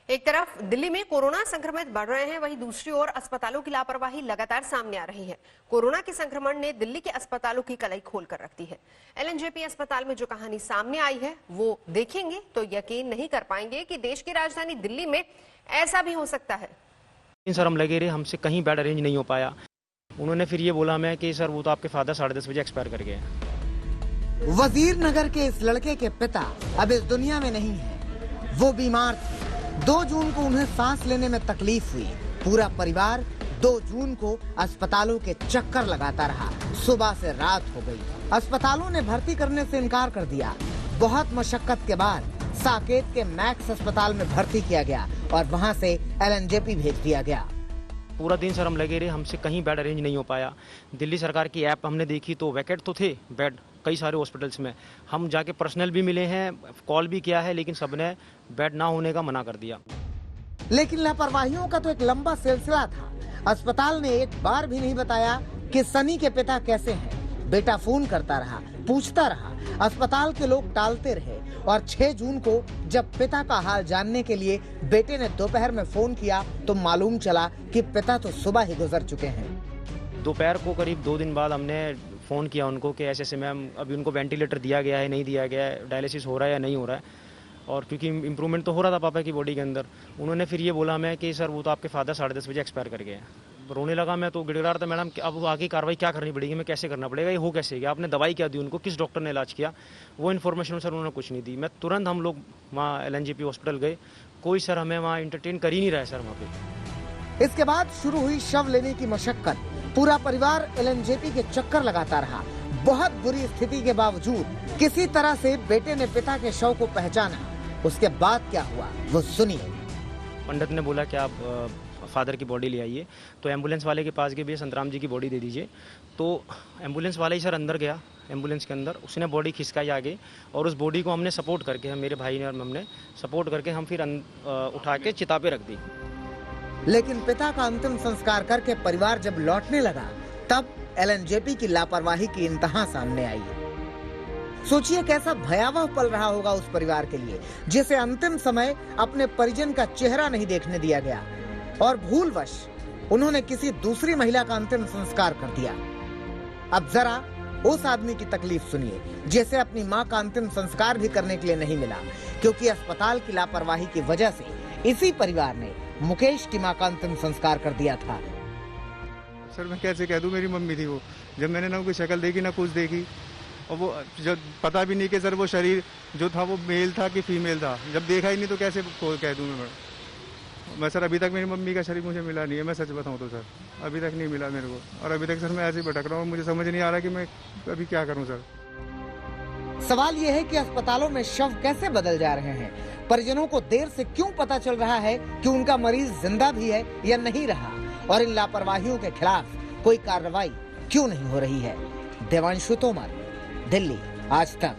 एक तरफ दिल्ली में कोरोना संक्रमित बढ़ रहे हैं, वहीं दूसरी ओर अस्पतालों की लापरवाही लगातार सामने आ रही है। कोरोना के संक्रमण ने दिल्ली के अस्पतालों की कलाई खोल कर रख दी है। एलएनजेपी अस्पताल में जो कहानी सामने आई है वो देखेंगे तो यकीन नहीं कर पाएंगे कि देश की राजधानी दिल्ली में ऐसा भी हो सकता है। सर हम लगे रहे, हमसे कहीं बेड अरेंज नहीं हो पाया। उन्होंने फिर ये बोला मैं कि सर वो तो आपके फादर 10:30 बजे एक्सपायर कर गए हैं। वजीर नगर के इस लड़के के पिता अब इस दुनिया में नहीं है, वो बीमार थे। 2 जून को उन्हें सांस लेने में तकलीफ हुई। पूरा परिवार 2 जून को अस्पतालों के चक्कर लगाता रहा। सुबह से रात हो गई, अस्पतालों ने भर्ती करने से इनकार कर दिया। बहुत मशक्कत के बाद साकेत के मैक्स अस्पताल में भर्ती किया गया और वहां से एलएनजेपी भेज दिया गया। पूरा दिन सर हम लगे रहे, हमसे कहीं बेड अरेंज नहीं हो पाया। दिल्ली सरकार की ऐप हमने देखी तो वैकेंट तो थे बेड कई सारे हॉस्पिटल्स में। हम जाके पर्सनल भी मिले हैं, कॉल भी किया है, लेकिन सबने बेड ना होने का मना कर दिया। लेकिन लापरवाहियों का तो एक लंबा सिलसिला था। अस्पताल ने एक बार भी नहीं बताया कि सनी के पिता कैसे हैं। बेटा फोन करता रहा, पूछता रहा, अस्पताल के लोग टालते रहे और 6 जून को जब पिता का हाल जानने के लिए बेटे ने दोपहर में फोन किया तो मालूम चला कि पिता तो सुबह ही गुजर चुके हैं। दोपहर को करीब 2 दिन बाद हमने फ़ोन किया उनको कि ऐसे मैम अभी उनको वेंटिलेटर दिया गया है, नहीं दिया गया है, डायलिसिस हो रहा है या नहीं हो रहा है। और क्योंकि इम्प्रूवमेंट तो हो रहा था पापा की बॉडी के अंदर, उन्होंने फिर ये बोला मैं कि सर वो तो आपके फादर 10:30 बजे एक्सपायर कर गए हैं। रोने लगा मैं, तो गिड़गिड़ा रहा था, मैडम अब आगे कार्रवाई क्या करनी पड़ेगी, मैं कैसे करना पड़ेगा, ये हो कैसे गया, आपने दवाई क्या दी उनको, किस डॉक्टर ने इलाज किया, वो इन्फॉर्मेशन सर उन्होंने कुछ नहीं दी। मैं तुरंत हम लोग वहाँ एलएनजेपी हॉस्पिटल गए, कोई सर हमें वहाँ इंटरटेन कर ही नहीं रहा है सर वहाँ पे। इसके बाद शुरू हुई शव लेने की मशक्कत। पूरा परिवार एलएनजेपी के चक्कर लगाता रहा। बहुत बुरी स्थिति के बावजूद किसी तरह से बेटे ने पिता के शव को पहचाना। उसके बाद क्या हुआ वो सुनिए। पंडित ने बोला कि आप फादर की बॉडी ले आइए, तो एम्बुलेंस वाले के पास गए, भैया संतराम जी की बॉडी दे दीजिए। तो एम्बुलेंस वाला ही सर अंदर गया, एम्बुलेंस के अंदर उसने बॉडी खिसकाई आगे, और उस बॉडी को हमने सपोर्ट करके, मेरे भाई ने और हमने सपोर्ट करके हम फिर उठा के चिता पे रख दी। लेकिन पिता का अंतिम संस्कार करके परिवार जब लौटने लगा तब एलएनजेपी की लापरवाही की इंतहा सामने आई। सोचिए कैसा भयावह पल रहा होगा उस परिवार के लिए, जिसे अंतिम समय अपने परिजन का चेहरा नहीं देखने दिया गया और भूलवश उन्होंने किसी दूसरी महिला का अंतिम संस्कार कर दिया। अब जरा उस आदमी की तकलीफ सुनिए जिसे अपनी मां का अंतिम संस्कार भी करने के लिए नहीं मिला, क्योंकि अस्पताल की लापरवाही की वजह से इसी परिवार ने मुकेश की मां का अंतिम संस्कार कर दिया था। सर मैं कैसे कह दूं, मेरी मम्मी थी वो। जब मैंने ना उनकी शक्ल देखी ना कुछ देखी, और वो जब पता भी नहीं कि सर वो शरीर जो था वो मेल था कि फीमेल था, जब देखा ही नहीं तो कैसे कह दूं मैं सर अभी तक मेरी मम्मी का शरीर मुझे मिला नहीं है। मैं सच बताऊं तो सर अभी तक नहीं मिला मेरे को, और अभी तक सर मैं ऐसे ही भटक रहा हूँ। मुझे समझ नहीं आ रहा कि मैं अभी क्या करूँ सर। सवाल यह है कि अस्पतालों में शव कैसे बदल जा रहे हैं। परिजनों को देर से क्यों पता चल रहा है कि उनका मरीज जिंदा भी है या नहीं रहा, और इन लापरवाहियों के खिलाफ कोई कार्रवाई क्यों नहीं हो रही है। देवांशु तोमर, दिल्ली, आज तक।